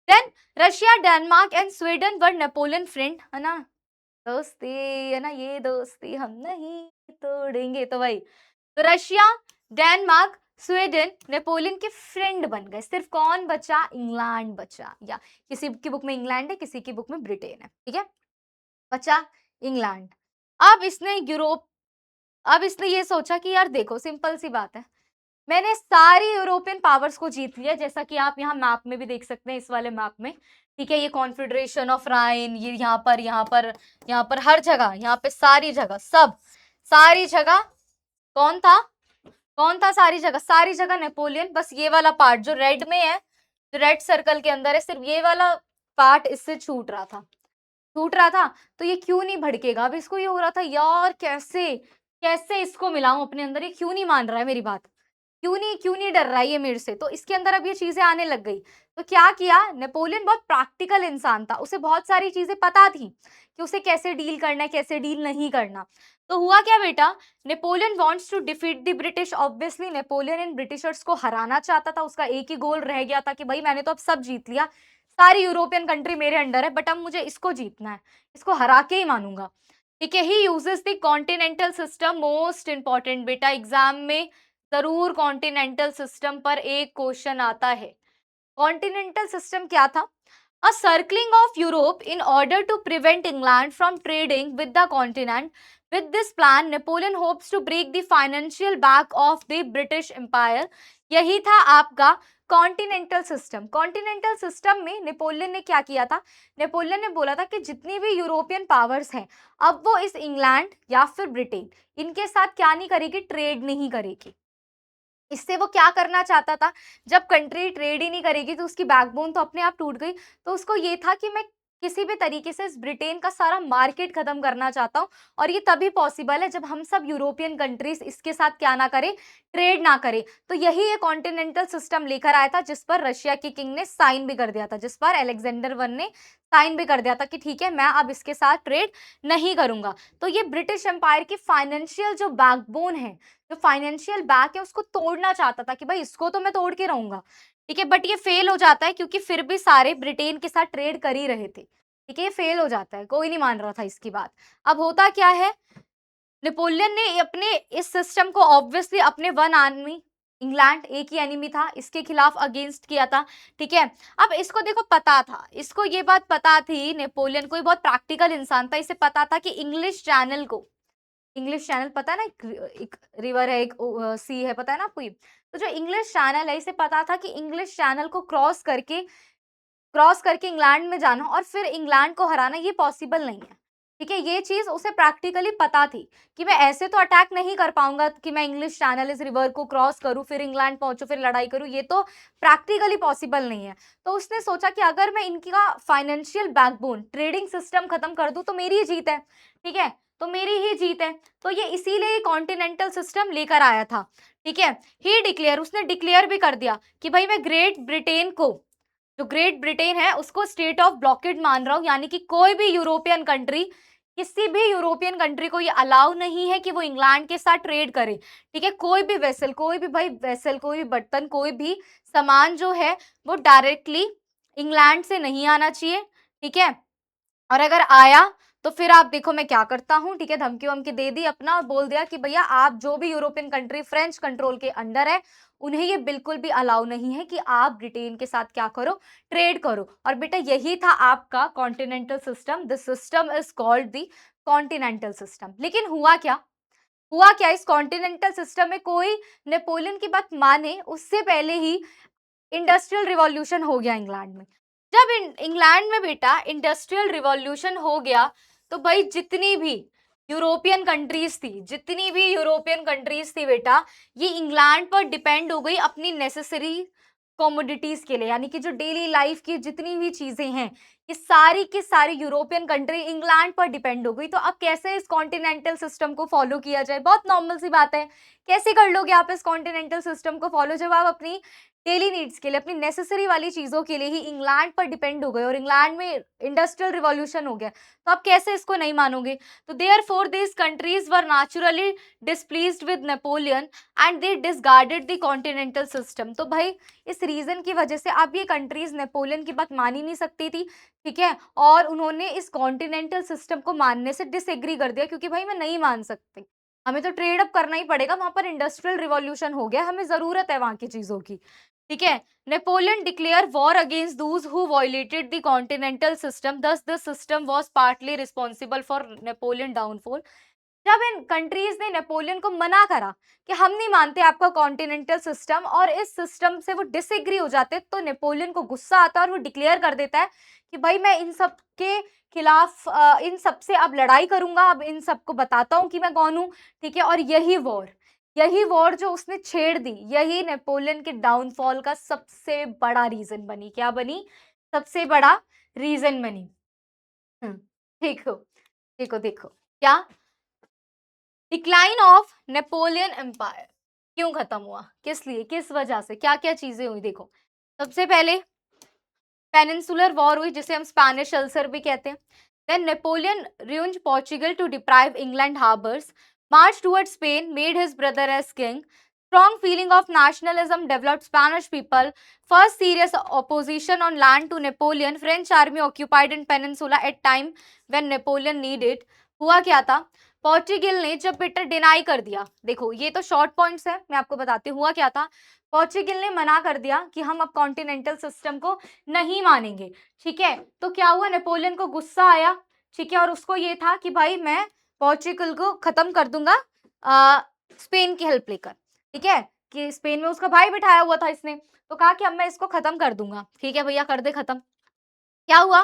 Then Russia, Denmark and Sweden were Napoleon friend, है ना, दोस्ती है ना, ये दोस्ती हम नहीं तोड़ेंगे। तो भाई तो रशिया, डेनमार्क, स्वीडन नेपोलियन के फ्रेंड बन गए। सिर्फ कौन बचा, इंग्लैंड बचा, या किसी की बुक में इंग्लैंड है, किसी की बुक में ब्रिटेन है। ठीक है, बचा इंग्लैंड। अब इसने यूरोप, अब इसने ये सोचा कि यार देखो सिंपल सी बात है, मैंने सारी यूरोपियन पावर्स को जीत लिया, जैसा कि आप यहाँ मैप में भी देख सकते हैं, इस वाले मैप में। ठीक है, ये कॉन्फेडरेशन ऑफ राइन, ये यहाँ पर, यहाँ पर, यहाँ पर, हर जगह, यहाँ पे सारी जगह, सब सारी जगह कौन था, कौन था सारी जगह, सारी जगह नेपोलियन। बस ये वाला पार्ट जो रेड में है, जो रेड सर्कल के अंदर है, सिर्फ ये वाला पार्ट इससे छूट रहा था, छूट रहा था। तो ये क्यों नहीं भड़केगा, अब इसको ये हो रहा था यार कैसे कैसे इसको मिलाऊँ अपने अंदर, ये क्यों नहीं मान रहा है मेरी बात? क्यों नहीं डर रहा है ये मेरे से? तो इसके अंदर अब ये चीज़ें आने लग गई। तो क्या किया, नेपोलियन बहुत प्रैक्टिकल इंसान था, उसे बहुत सारी चीज़ें पता थी कि उसे कैसे डील करना है, कैसे डील नहीं करना। तो हुआ क्या बेटा, Napoleon wants to defeat the British, obviously Napoleon इन ब्रिटिशर्स को हराना चाहता था, उसका एक ही गोल रह गया था कि भई मैंने तो अब सब जीत लिया, सारी यूरोपियन कंट्री मेरे अंडर है, बट अब मुझे इसको जीतना है, इसको हरा के ही मानूँगा। ठीक है, he uses the continental system, most important बेटा, एग्जाम में जरूर कॉन्टिनेंटल सिस्टम पर एक क्वेश्चन आता है। कॉन्टिनेंटल सिस्टम क्या था? A circling of Europe in order to prevent England from trading with the continent. With this plan, Napoleon hopes to break the financial back of the British Empire. यही था आपका continental system. Continental system में Napoleon ने क्या किया था? Napoleon ने बोला था कि जितनी भी यूरोपियन पावर्स हैं, अब वो इस इंग्लैंड या फिर ब्रिटेन, इनके साथ क्या नहीं करेगी? ट्रेड नहीं करेगी। इससे वो क्या करना चाहता था, जब कंट्री ट्रेड ही नहीं करेगी तो उसकी बैकबोन तो अपने आप टूट गई। तो उसको ये था कि मैं किसी भी तरीके से इस ब्रिटेन का सारा मार्केट खत्म करना चाहता हूँ, और ये तभी पॉसिबल है जब हम सब यूरोपियन कंट्रीज इसके साथ क्या ना करें, ट्रेड ना करें। तो यही ये कॉन्टिनेंटल सिस्टम लेकर आया था, जिस पर रशिया के किंग ने साइन भी कर दिया था, जिस पर अलेक्जेंडर वन ने साइन भी कर दिया था कि ठीक है, मैं अब इसके साथ ट्रेड नहीं करूंगा। तो ये ब्रिटिश एम्पायर की फाइनेंशियल जो बैकबोन है, जो फाइनेंशियल बैक है, उसको तोड़ना चाहता था कि भाई इसको तो मैं तोड़ के रहूंगा। ठीक है, बट ये फेल हो जाता है क्योंकि फिर भी सारे ब्रिटेन के साथ ट्रेड कर ही रहे थे। ठीक है, ये फेल हो जाता है, कोई नहीं मान रहा था इसकी बात। अब होता क्या है, नेपोलियन ने अपने इस सिस्टम को ऑब्वियसली अपने वन आर्मी, इंग्लैंड एक ही एनिमी था, इसके खिलाफ अगेंस्ट किया था। ठीक है, अब इसको देखो पता था, इसको ये बात पता थी, नेपोलियन कोई बहुत प्रैक्टिकल इंसान था, इसे पता था कि इंग्लिश चैनल को, इंग्लिश चैनल पता है ना, एक रिवर है, एक सी है, पता है ना आपको ये? तो जो इंग्लिश चैनल है, इसे पता था कि इंग्लिश चैनल को क्रॉस करके इंग्लैंड में जाना और फिर इंग्लैंड को हराना, ये पॉसिबल नहीं है। ठीक है, ये चीज़ उसे प्रैक्टिकली पता थी कि मैं ऐसे तो अटैक नहीं कर पाऊँगा कि मैं इंग्लिश चैनल इस रिवर को क्रॉस करूँ, फिर इंग्लैंड पहुँचूँ, फिर लड़ाई करूँ, ये तो प्रैक्टिकली पॉसिबल नहीं है। तो उसने सोचा कि अगर मैं इनका फाइनेंशियल बैकबोन, ट्रेडिंग सिस्टम खत्म कर दूँ, तो मेरी ही जीत है। ठीक है? तो मेरी ही जीत है। तो ये इसीलिए कॉन्टिनेंटल सिस्टम लेकर आया था। ठीक है? ही डिक्लेयर, उसने डिक्लेयर भी कर दिया कि भई मैं ग्रेट ब्रिटेन को, जो ग्रेट ब्रिटेन है उसको स्टेट ऑफ ब्लॉकेड मान रहा हूँ, यानी कि कोई भी यूरोपियन कंट्री, किसी भी यूरोपियन कंट्री को ये अलाउ नहीं है कि वो इंग्लैंड के साथ ट्रेड करे। ठीक है, कोई भी वेसल, कोई भी भाई वेसल, कोई भी बर्तन, कोई भी सामान जो है वो डायरेक्टली इंग्लैंड से नहीं आना चाहिए। ठीक है, और अगर आया तो फिर आप देखो मैं क्या करता हूँ। ठीक है, धमकी वमकी दे दी अपना और बोल दिया कि भैया आप जो भी यूरोपियन कंट्री फ्रेंच कंट्रोल के अंडर है, उन्हें ये बिल्कुल भी अलाउ नहीं है कि आप ब्रिटेन के साथ क्या करो, ट्रेड करो। और बेटा यही था आपका continental system, this system is called the continental system. लेकिन हुआ क्या इस कॉन्टिनेंटल सिस्टम में, कोई नेपोलियन की बात माने उससे पहले ही इंडस्ट्रियल रिवॉल्यूशन हो गया इंग्लैंड में। जब इंग्लैंड में बेटा इंडस्ट्रियल रिवॉल्यूशन हो गया, तो भाई जितनी भी यूरोपियन कंट्रीज थी बेटा, ये इंग्लैंड पर डिपेंड हो गई अपनी नेसेसरी कमोडिटीज के लिए, यानी कि जो डेली लाइफ की जितनी भी चीजें हैं, ये सारी की सारी यूरोपियन कंट्री इंग्लैंड पर डिपेंड हो गई। तो अब कैसे इस कॉन्टिनेंटल सिस्टम को फॉलो किया जाए? बहुत नॉर्मल सी बात है। कैसे कर लोगे आप इस कॉन्टिनेंटल सिस्टम को फॉलो, जब आप अपनी डेली नीड्स के लिए, अपनी नेसेसरी वाली चीजों के लिए ही इंग्लैंड पर डिपेंड हो गए और इंग्लैंड में इंडस्ट्रियल रिवॉल्यूशन हो गया, तो आप कैसे इसको नहीं मानोगे? तो therefore these countries were naturally displeased with Napoleon and they discarded the continental system. तो भाई इस रीजन की वजह से अब ये कंट्रीज नेपोलियन की बात मान ही नहीं सकती थी। ठीक है, और उन्होंने इस कॉन्टिनेंटल सिस्टम को मानने से डिसएग्री कर दिया, क्योंकि भाई मैं नहीं मान सकती, हमें तो ट्रेड अप करना ही पड़ेगा, वहां पर इंडस्ट्रियल रिवॉल्यूशन हो गया, हमें जरूरत है वहां की चीजों की। ठीक है, Napoleon declare war against those who violated the continental system, thus the system was partly responsible for Napoleon downfall. जब इन कंट्रीज ने नेपोलियन को मना करा कि हम नहीं मानते आपका कॉन्टिनेंटल सिस्टम, और इस सिस्टम से वो डिसएग्री हो जाते, तो नेपोलियन को गुस्सा आता है और वो डिक्लेयर कर देता है कि भाई मैं इन सब के खिलाफ, इन सब से अब लड़ाई करूंगा, अब इन सबको बताता हूँ कि मैं कौन हूँ। ठीक है, और यही वॉर जो उसने छेड़ दी, यही नेपोलियन के डाउनफॉल का सबसे बड़ा रीजन बनी। क्या बनी? सबसे बड़ा रीजन बनी। हम्म, देखो देखो देखो क्या डिक्लाइन ऑफ नेपोलियन एम्पायर क्यों खत्म हुआ, किस लिए, किस वजह से, क्या क्या चीजें हुई, देखो। सबसे पहले पेनिनसुलर वॉर हुई, जिसे हम स्पैनिश अल्सर भी कहते हैं। Then Napoleon ruined Portugal to deprive England harbors, marched towards Spain, made his brother as king. Strong feeling of nationalism developed Spanish people. First serious opposition on land to Napoleon. French army occupied in Peninsula at time when Napoleon needed. हुआ क्या था, Portugal ने जब बेटा deny कर दिया, देखो ये तो शॉर्ट पॉइंट्स है, मैं आपको बताती हूँ हुआ क्या था। पोर्चुगल ने मना कर दिया कि हम अब कॉन्टिनेंटल सिस्टम को नहीं मानेंगे, ठीक है। तो क्या हुआ, नेपोलियन को गुस्सा आया, ठीक है, और उसको ये था कि भाई मैं पोर्चुगल को खत्म कर दूंगा स्पेन की हेल्प लेकर, ठीक है, कि स्पेन में उसका भाई बिठाया हुआ था इसने, तो कहा कि अब मैं इसको खत्म कर दूंगा, ठीक है भैया कर दे खत्म। क्या हुआ,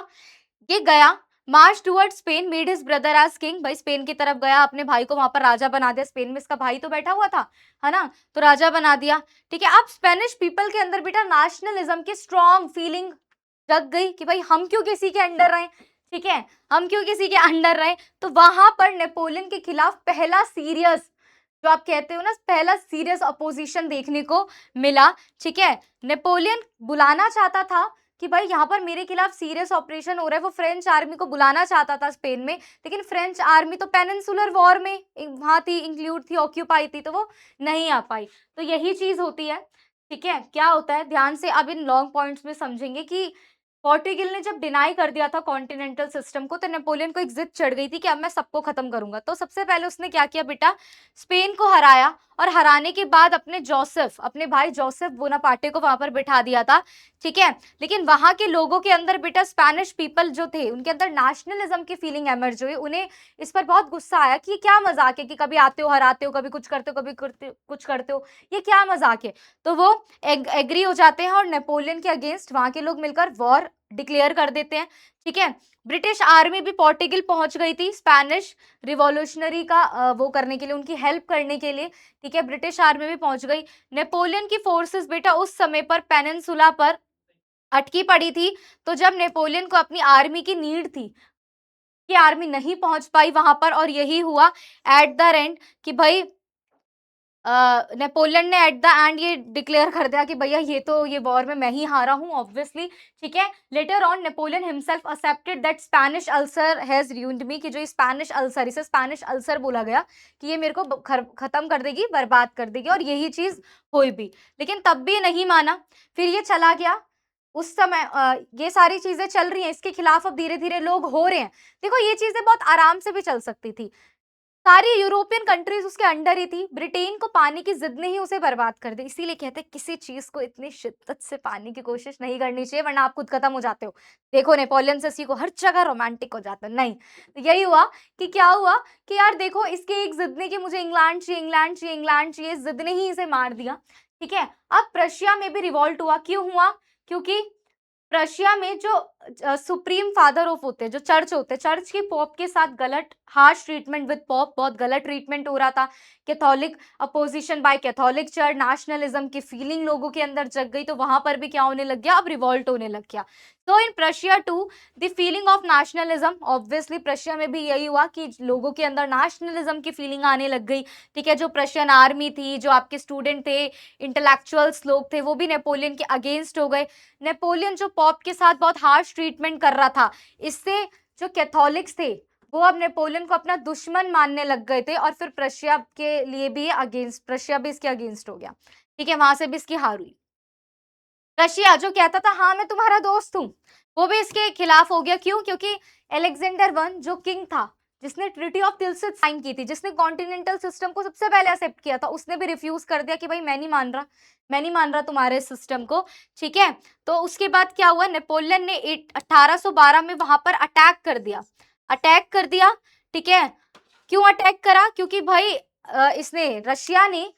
ये गया, march toward Spain, made his brother as king, भाई स्पेन की तरफ गया, अपने भाई को वहां पर राजा बना दिया, स्पेन में इसका भाई तो बैठा हुआ था, है ना, तो राजा बना दिया, ठीक है। अब स्पेनिश पीपल के अंदर बेटा नेशनलिज्म की स्ट्रॉन्ग फीलिंग जग गई कि भाई हम क्यों किसी के अंडर रहे, ठीक है, हम क्यों किसी के अंडर रहे। तो वहां पर नेपोलियन के खिलाफ पहला सीरियस, जो आप कहते हो ना, पहला सीरियस अपोजिशन देखने को मिला, ठीक है। नेपोलियन बुलाना चाहता था कि भाई यहाँ पर मेरे खिलाफ सीरियस ऑपरेशन हो रहा है, वो फ्रेंच आर्मी को बुलाना चाहता था स्पेन में, लेकिन फ्रेंच आर्मी तो पेनिनसुलर वॉर में वहां थी, इंक्लूड थी, ऑक्यूपाई थी, तो वो नहीं आ पाई। तो यही चीज होती है, ठीक है। क्या होता है, ध्यान से अब इन लॉन्ग पॉइंट्स में समझेंगे कि पोर्टुगल ने जब डिनाई कर दिया था कॉन्टिनेंटल सिस्टम को, तो नेपोलियन को एक जिद चढ़ गई थी कि अब मैं सबको खत्म करूंगा। तो सबसे पहले उसने क्या किया बेटा, स्पेन को हराया, और हराने के बाद अपने जोसेफ, अपने भाई जोसेफ बोनापार्टे को वहां पर बिठा दिया था, ठीक है। लेकिन वहां के लोगों के अंदर बेटा, स्पैनिश पीपल जो थे, उनके अंदर नेशनलिज्म की फीलिंग एमर्ज हुई, उन्हें इस पर बहुत गुस्सा आया कि क्या मजाक है कि कभी आते हो हराते हो, कभी कुछ करते हो, कभी कुछ करते हो, ये क्या मजाक है। तो वो एग्री हो जाते हैं और नेपोलियन के अगेंस्ट वहां के लोग मिलकर वॉर डिक्लेयर कर देते हैं, ठीक है। ब्रिटिश आर्मी भी पोर्टुगल पहुंच गई थी स्पैनिश रिवॉल्यूशनरी का वो करने के लिए, उनकी हेल्प करने के लिए, ठीक है, ब्रिटिश आर्मी भी पहुंच गई। नेपोलियन की फोर्सेस बेटा उस समय पर पेनिनसुला पर अटकी पड़ी थी, तो जब नेपोलियन को अपनी आर्मी की नीड थी, कि आर्मी नहीं पहुंच पाई वहां पर, और यही हुआ एट द एंड कि भाई नेपोलियन ने एट द एंड ये डिक्लेयर कर दिया कि भैया ये वॉर में मैं ही हारा हूं ऑब्वियसली, ठीक है। Letter on Napoleon himself accepted that Spanish ulcer has ruined me, कि जो स्पैनिश अल्सर, इसे स्पैनिश अल्सर बोला गया, कि ये मेरे को खत्म कर देगी, बर्बाद कर देगी, और यही चीज हुई भी। लेकिन तब भी नहीं माना, फिर ये चला गया। उस समय ये सारी चीजें चल रही हैं, इसके खिलाफ अब धीरे धीरे लोग हो रहे हैं। देखो ये चीजें बहुत आराम से भी चल सकती थी, सारी यूरोपियन कंट्रीज उसके अंडर ही थी, ब्रिटेन को पाने की जिद ने ही उसे बर्बाद कर दी। इसीलिए कहते हैं किसी चीज को इतनी शिद्दत से पाने की कोशिश नहीं करनी चाहिए, वरना आप खुद खत्म हो जाते हो। देखो नेपोलियन से सीखो, हर जगह रोमांटिक हो जाता है, नहीं। तो यही हुआ कि क्या हुआ कि यार देखो, इसके एक जिद ने कि मुझे इंग्लैंड चाहिए, इंग्लैंड चाहिए, इंग्लैंड चाहिए, जिद ने ही इसे मार दिया, ठीक है। अब प्रशिया में भी रिवॉल्ट हुआ, क्यों हुआ, क्योंकि रशिया में जो सुप्रीम फादर ऑफ होते हैं, जो चर्च होते हैं, चर्च की पॉप के साथ गलत हार्श ट्रीटमेंट विद पॉप, बहुत गलत ट्रीटमेंट हो रहा था। Catholic opposition by Catholic church, nationalism की फीलिंग लोगों के अंदर जग गई, तो वहां पर भी क्या होने लग गया, अब रिवॉल्ट होने लग गया। तो in Prussia to the feeling of nationalism, obviously Prussia में भी यही हुआ कि लोगों के अंदर नेशनलिज्म की फीलिंग आने लग गई, ठीक है। जो प्रशियन आर्मी थी, जो आपके स्टूडेंट थे, इंटेलेक्चुअल्स लोग थे, वो भी नेपोलियन के अगेंस्ट हो गए। नेपोलियन जो पॉप के साथ बहुत हार्श ट्रीटमेंट कर रहा था, इससे जो कैथोलिक्स थे वो अब नेपोलियन को अपना दुश्मन मानने लग गए थे, और फिर प्रशिया के लिए भी अगेंस्ट, प्रशिया भी इसके अगेंस्ट हो गया, ठीक है, वहां से भी इसकी हार हुई। रशिया जो कहता था हाँ मैं तुम्हारा दोस्त हूँ, वो भी इसके खिलाफ हो गया। क्यों, क्योंकि अलेक्जेंडर वन जो किंग था, जिसने ट्रीटी ऑफ तिल्सित साइन की थी, जिसने कॉन्टिनेंटल सिस्टम को सबसे पहले एक्सेप्ट किया था, उसने भी रिफ्यूज कर दिया कि भाई मैं नहीं मान रहा, मैं नहीं मान रहा तुम्हारे सिस्टम को, ठीक है। तो उसके बाद क्या हुआ, नेपोलियन ने 1812 में वहां पर अटैक कर दिया, अटैक कर दिया, ठीक है। क्यों अटैक करा, क्योंकि भाई इसने, रशिया ने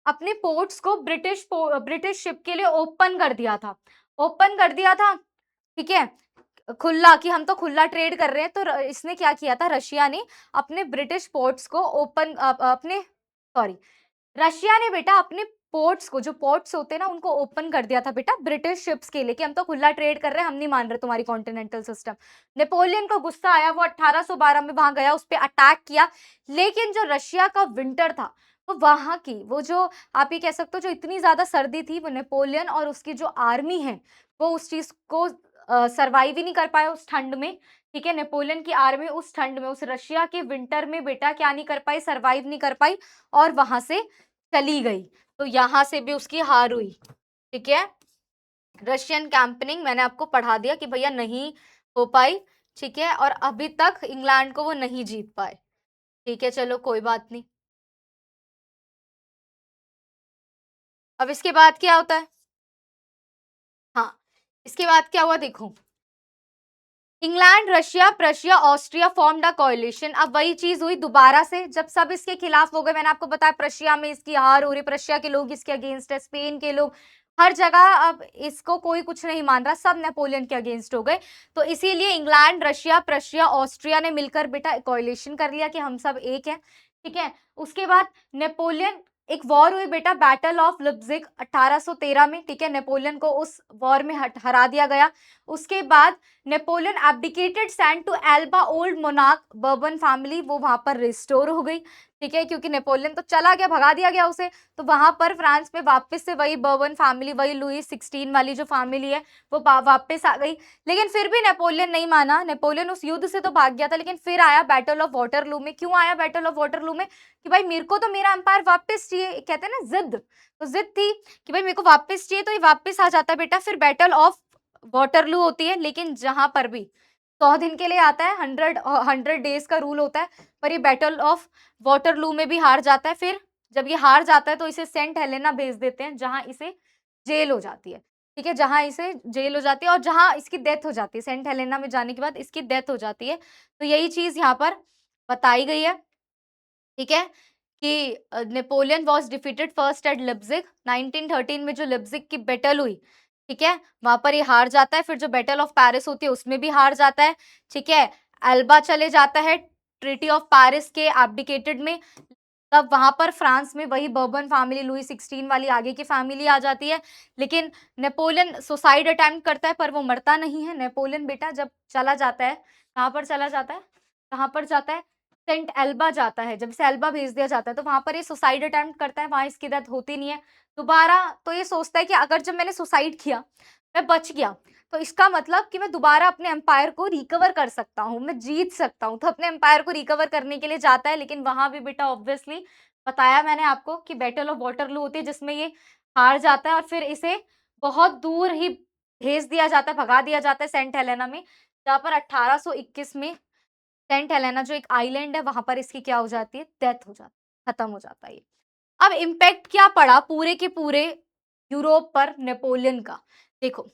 अपने पोर्ट्स को ब्रिटिश शिप के लिए ओपन कर दिया था, ओपन कर दिया था, ठीक है, खुला, कि हम तो खुला ट्रेड कर रहे हैं। तो इसने क्या किया था, रशिया ने अपने ब्रिटिश पोर्ट्स को ओपन, अपने, सॉरी, रशिया ने बेटा अपने पोर्ट्स को, जो पोर्ट्स होते हैं ना, उनको ओपन कर दिया था बेटा ब्रिटिश शिप्स के लिए कि हम तो खुला ट्रेड कर रहे हैं, हम नहीं मान रहे तुम्हारी कॉन्टिनेंटल सिस्टम। नेपोलियन को गुस्सा आया, वो 1812 में वहां गया, उस पर अटैक किया। लेकिन जो रशिया का विंटर था, वो वहां की, वो जो आप ये कह सकते हो जो इतनी ज्यादा सर्दी थी, वो नेपोलियन और उसकी जो आर्मी है वो उस चीज को सरवाइव ही नहीं कर पाए उस ठंड में। ठीक है, नेपोलियन की आर्मी उस ठंड में, उस रशिया के विंटर में बेटा क्या नहीं कर पाई, सरवाइव नहीं कर पाई और वहां से चली गई। तो यहां से भी उसकी हार हुई। ठीक है, रशियन कैंपेनिंग मैंने आपको पढ़ा दिया कि भैया नहीं हो पाई। ठीक है, और अभी तक इंग्लैंड को वो नहीं जीत पाए। ठीक है, चलो कोई बात नहीं। अब इसके बाद क्या होता है? हाँ, इसके बाद क्या हुआ देखो। England, Russia, Prussia, Austria formed a कोalition। अब वही चीज हुई दोबारा से, जब सब इसके खिलाफ हो गए। मैंने आपको बताया प्रशिया में इसकी हार हो रही, प्रशिया के लोग इसके अगेंस्ट है, स्पेन के लोग, हर जगह अब इसको कोई कुछ नहीं मान रहा, सब नेपोलियन के अगेंस्ट हो गए। तो इसीलिए इंग्लैंड, रशिया, प्रशिया, ऑस्ट्रिया ने मिलकर बेटा कोalition कर लिया कि हम सब एक है। ठीक है, उसके बाद नेपोलियन, एक वॉर हुई बेटा, बैटल ऑफ लिप्जिग 1813 में। ठीक है, नेपोलियन को उस वॉर में हरा दिया गया। उसके बाद Napoleon abdicated, sent to Elba, old monarch Bourbon family, वो वहां पर रिस्टोर हो गई। ठीक है, क्योंकि नेपोलियन तो चला गया, भगा दिया गया उसे, तो वहां पर फ्रांस में वापस से वही बर्बन फैमिली, वही लुई 16 वाली जो फैमिली है वो वापस आ गई। लेकिन फिर भी नेपोलियन नहीं माना, नेपोलियन उस युद्ध से तो भाग गया था, लेकिन फिर आया बैटल ऑफ वाटरलू में। क्यों आया बैटल ऑफ वाटरलू में? कि भाई मेरे को तो मेरा एम्पायर वापस चाहिए, कहते हैं ना जिद, तो जिद थी कि भाई मेरे को वापस चाहिए, तो ये वापस आ जाता है बेटा। फिर बैटल ऑफ वाटरलू होती है, लेकिन जहां पर भी 100 दिन के लिए आता है, 100 डेज का रूल होता है, पर ये बैटल ऑफ वाटरलू में भी हार जाता है। फिर जब ये हार जाता है तो इसे सेंट हेलेना भेज देते हैं, जहां इसे जेल हो जाती है। ठीक है, जहां इसे जेल हो जाती है और जहां इसकी डेथ हो जाती है, सेंट हेलेना में जाने के बाद इसकी डेथ हो जाती है। तो यही चीज यहाँ पर बताई गई है। ठीक है, कि Napoleon was defeated first at Leipzig 1913 में, जो लिप्जिग की बैटल हुई। ठीक है, वहां पर ये हार जाता है। फिर जो बैटल ऑफ पेरिस होती है उसमें भी हार जाता है। ठीक है, एल्बा चले जाता है ट्रीटी ऑफ पेरिस के एब्डिकेटेड में, तब वहां पर फ्रांस में वही बर्बन फैमिली, लुई 16 वाली आगे की फैमिली आ जाती है। लेकिन नेपोलियन सुसाइड अटेम्प्ट करता है, पर वो मरता नहीं है। नेपोलियन बेटा जब चला जाता है, कहाँ पर चला जाता है, कहाँ पर जाता है, सेंट एल्बा जाता है। जब से एल्बा भेज दिया जाता है तो वहां पर ये सुसाइड अटेम्प्ट करता है, वहां इसकी डेथ होती नहीं है दोबारा। तो ये सोचता है कि अगर जब मैंने सुसाइड किया मैं बच गया, तो इसका मतलब कि मैं दोबारा अपने एम्पायर को रिकवर कर सकता हूँ, मैं जीत सकता हूँ। तो अपने एम्पायर को रिकवर करने के लिए जाता है, लेकिन वहां भी बेटा ऑब्वियसली बताया मैंने आपको कि बैटल ऑफ वाटरलू होती है, जिसमें ये हार जाता है और फिर इसे बहुत दूर ही भेज दिया जाता है, भगा दिया जाता है सेंट हेलेना में, जहां पर 1821 में सेंट हेलेना जो एक आइलैंड है वहां पर इसकी क्या हो जाती है, डेथ हो जाती है, खत्म हो जाता है ये। अब इम्पैक्ट क्या पड़ा पूरे के पूरे यूरोप पर नेपोलियन का? देखो,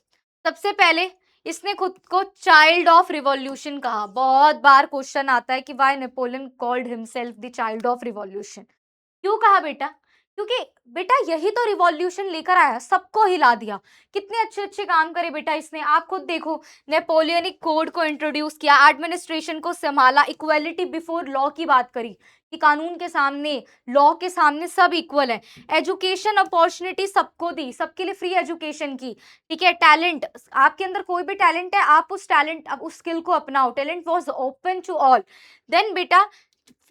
सबसे पहले इसने खुद को चाइल्ड ऑफ रिवॉल्यूशन कहा। बहुत बार क्वेश्चन आता है कि why Napoleon called himself the child of revolution. क्यों कहा बेटा? क्योंकि बेटा यही तो रिवॉल्यूशन लेकर आया, सबको हिला दिया। कितने अच्छे अच्छे काम करे बेटा इसने, आप खुद देखो। नेपोलियनिक कोड को इंट्रोड्यूस किया, एडमिनिस्ट्रेशन को संभाला, इक्वालिटी बिफोर लॉ की बात करी कि कानून के सामने, लॉ के सामने सब इक्वल है। एजुकेशन अपॉर्चुनिटी सबको दी, सबके लिए फ्री एजुकेशन की। ठीक है, टैलेंट, आपके अंदर कोई भी टैलेंट है, आप उस टैलेंट, अब उस स्किल को अपनाओ। Talent was open to all. Then बेटा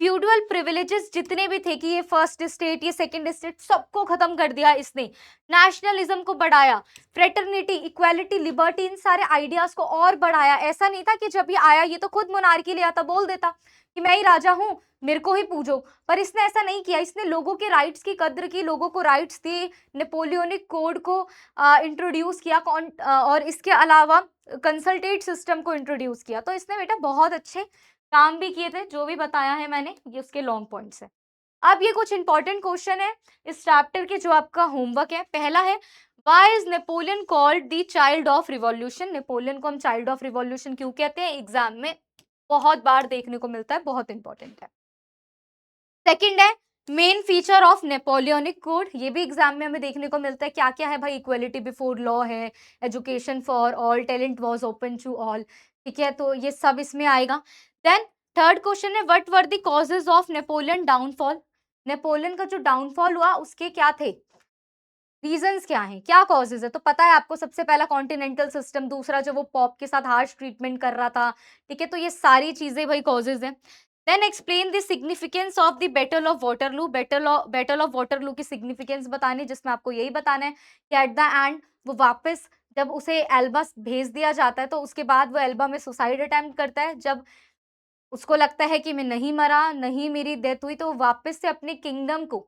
फ्यूडल प्रिविलेजेस जितने भी थे कि ये फर्स्ट स्टेट, ये सेकंड स्टेट, सबको खत्म कर दिया इसने। नेशनलिज्म को बढ़ाया, फ्रेटर्निटी, इक्वालिटी, लिबर्टी, इन सारे आइडियाज को और बढ़ाया। ऐसा नहीं था कि जब ये आया, ये तो खुद मोनार्की ले आता, बोल देता कि मैं ही राजा हूं, मेरे को ही पूजो। पर इसने ऐसा नहीं किया, इसने लोगों के राइट्स की कद्र की, लोगों को राइट्स दिए, नेपोलियनिक कोड को इंट्रोड्यूस किया, और इसके अलावा कंसल्टेट सिस्टम को इंट्रोड्यूस किया। तो इसने बेटा बहुत अच्छे काम भी किए थे, जो भी बताया है मैंने, ये उसके लॉन्ग पॉइंट्स है। अब ये कुछ इंपॉर्टेंट क्वेश्चन है इस चैप्टर के, जो आपका होमवर्क है। पहला है, why is Napoleon called the child of revolution? Napoleon को हम चाइल्ड ऑफ रिवॉल्यूशन क्यों कहते हैं? एग्जाम में बहुत बार देखने को मिलता है, बहुत इंपॉर्टेंट है। सेकंड है, main feature of Napoleonic code, ये भी एग्जाम में हमें देखने को मिलता है। क्या क्या है भाई? इक्वलिटी बिफोर लॉ है, education for all, talent was open to all. ठीक है, तो ये सब इसमें आएगा। देन थर्ड क्वेश्चन है, what were the causes of Napoleon downfall? Napoleon का जो डाउनफॉल हुआ उसके क्या थे? रीज़न्स क्या हैं? क्या कॉज़ेज़ है? तो पता है आपको सबसे पहला कॉन्टिनेंटल सिस्टम, दूसरा जो वो पॉप के साथ हार्श ट्रीटमेंट कर रहा था, ठीक है? तो ये सारी चीज़ें भई कॉज़ेज़ हैं। Then explain the significance of the battle of Waterloo की सिग्निफिकेंस बतानी, जिसमें आपको यही बताना है कि एट द एंड वो वापस जब उसे एल्बा भेज दिया जाता है, तो उसके बाद वो एल्बा में सुसाइड अटेम्प्ट करता है। जब उसको लगता है कि मैं नहीं मरा, नहीं मेरी डेथ हुई, तो वो वापस से अपने किंगडम को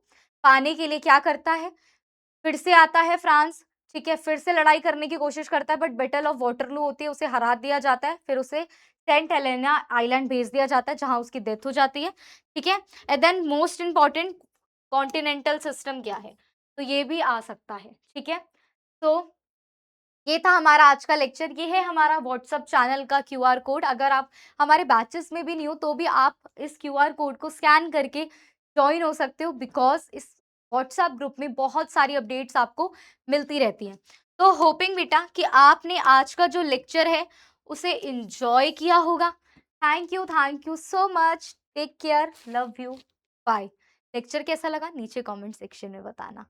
पाने के लिए क्या करता है, फिर से आता है फ्रांस, ठीक है? फिर से लड़ाई करने की कोशिश करता है, बट बैटल ऑफ वाटरलू होती है, उसे हरा दिया जाता है। फिर उसे सेंट हेलेना आइलैंड भेज दिया जाता है, जहाँ उसकी डेथ हो जाती है, ठीक है? And then most important continental system क्या है? तो ये भी आ सकता है, ठीक है? तो ये था हमारा आज का लेक्चर। ये है हमारा व्हाट्सएप चैनल का क्यूआर कोड। अगर आप हमारे बैचेस में भी नहीं हो, तो भी आप इस क्यूआर कोड को स्कैन करके जॉइन हो सकते हो, बिकॉज़ इस व्हाट्सएप ग्रुप में बहुत सारी अपडेट्स आपको मिलती रहती हैं। तो होपिंग बेटा कि आपने आज का जो लेक्चर है, उसे एन्जॉय किया होगा। Thank you so much. Take care, love you, bye. Lecture कैसा लगा नीचे कमेंट सेक्शन में बताना।